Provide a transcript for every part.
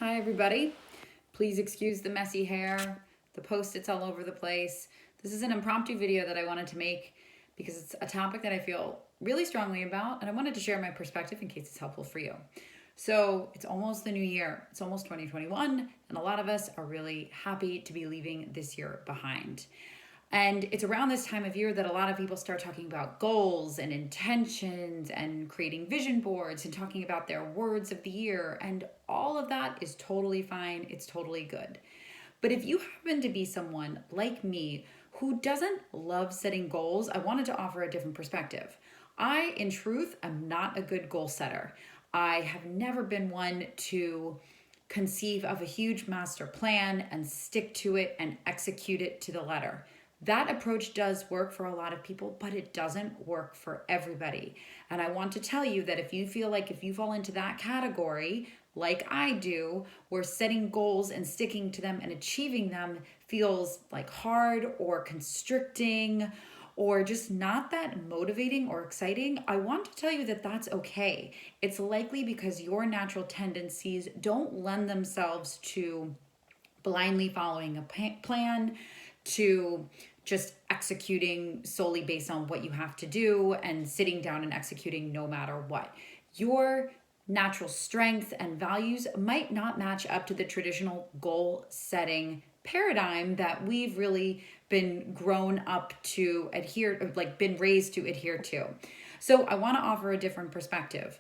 Hi everybody. Please excuse the messy hair, the post-its all over the place. This is an impromptu video that I wanted to make because it's a topic that I feel really strongly about, and I wanted to share my perspective in case it's helpful for you. So it's almost the new year. It's almost 2021, and a lot of us are really happy to be leaving this year behind. And it's around this time of year that a lot of people start talking about goals and intentions and creating vision boards and talking about their words of the year. And all of that is totally fine. It's totally good. But if you happen to be someone like me who doesn't love setting goals, I wanted to offer a different perspective. I, in truth, am not a good goal setter. I have never been one to conceive of a huge master plan and stick to it and execute it to the letter. That approach does work for a lot of people, but it doesn't work for everybody. And I want to tell you that if you feel like if you fall into that category, like I do, where setting goals and sticking to them and achieving them feels like hard or constricting or just not that motivating or exciting, I want to tell you that that's okay. It's likely because your natural tendencies don't lend themselves to blindly following a plan, to just executing solely based on what you have to do and sitting down and executing no matter what. Your natural strength and values might not match up to the traditional goal setting paradigm that we've really been grown up to adhere, like been raised to adhere to. So I want to offer a different perspective.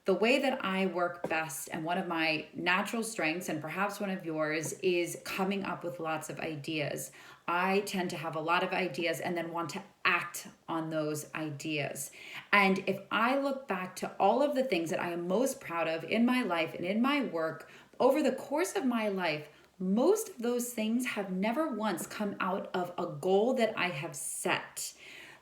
The way that I work best, and one of my natural strengths, and perhaps one of yours, is coming up with lots of ideas. I tend to have a lot of ideas and then want to act on those ideas. And if I look back to all of the things that I am most proud of in my life and in my work over the course of my life, most of those things have never once come out of a goal that I have set.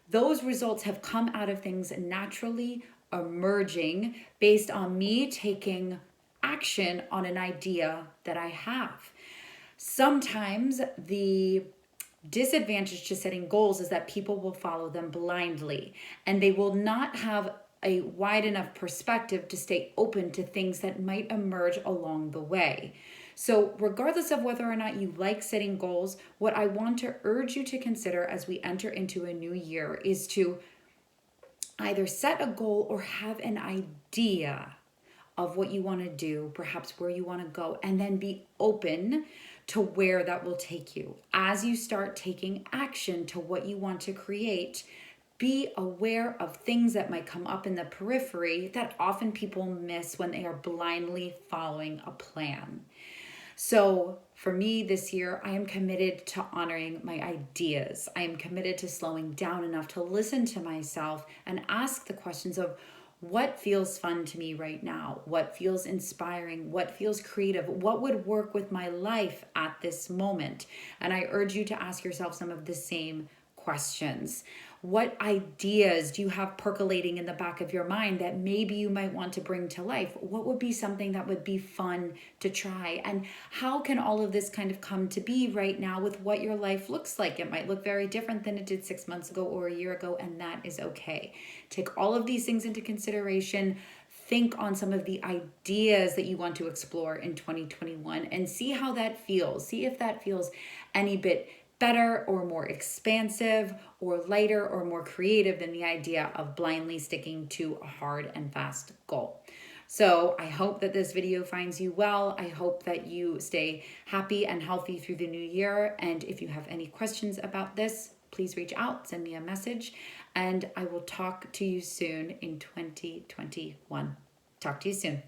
Those results have come out of things naturally emerging based on me taking action on an idea that I have. Sometimes the disadvantage to setting goals is that people will follow them blindly and they will not have a wide enough perspective to stay open to things that might emerge along the way. So regardless of whether or not you like setting goals, what I want to urge you to consider as we enter into a new year is to either set a goal or have an idea of what you want to do, perhaps where you want to go, and then be open to where that will take you. As you start taking action to what you want to create, be aware of things that might come up in the periphery that often people miss when they are blindly following a plan. So for me this year, I am committed to honoring my ideas. I am committed to slowing down enough to listen to myself and ask the questions of what feels fun to me right now? What feels inspiring? What feels creative? What would work with my life at this moment? And I urge you to ask yourself some of the same questions. What ideas do you have percolating in the back of your mind that maybe you might want to bring to life? What would be something that would be fun to try? And how can all of this kind of come to be right now with what your life looks like? It might look very different than it did 6 months ago or a year ago, and that is okay. Take all of these things into consideration. Think on some of the ideas that you want to explore in 2021 and see how that feels. See if that feels any bit better or more expansive or lighter or more creative than the idea of blindly sticking to a hard and fast goal. So I hope that this video finds you well. I hope that you stay happy and healthy through the new year. And if you have any questions about this, please reach out, send me a message, and I will talk to you soon in 2021. Talk to you soon.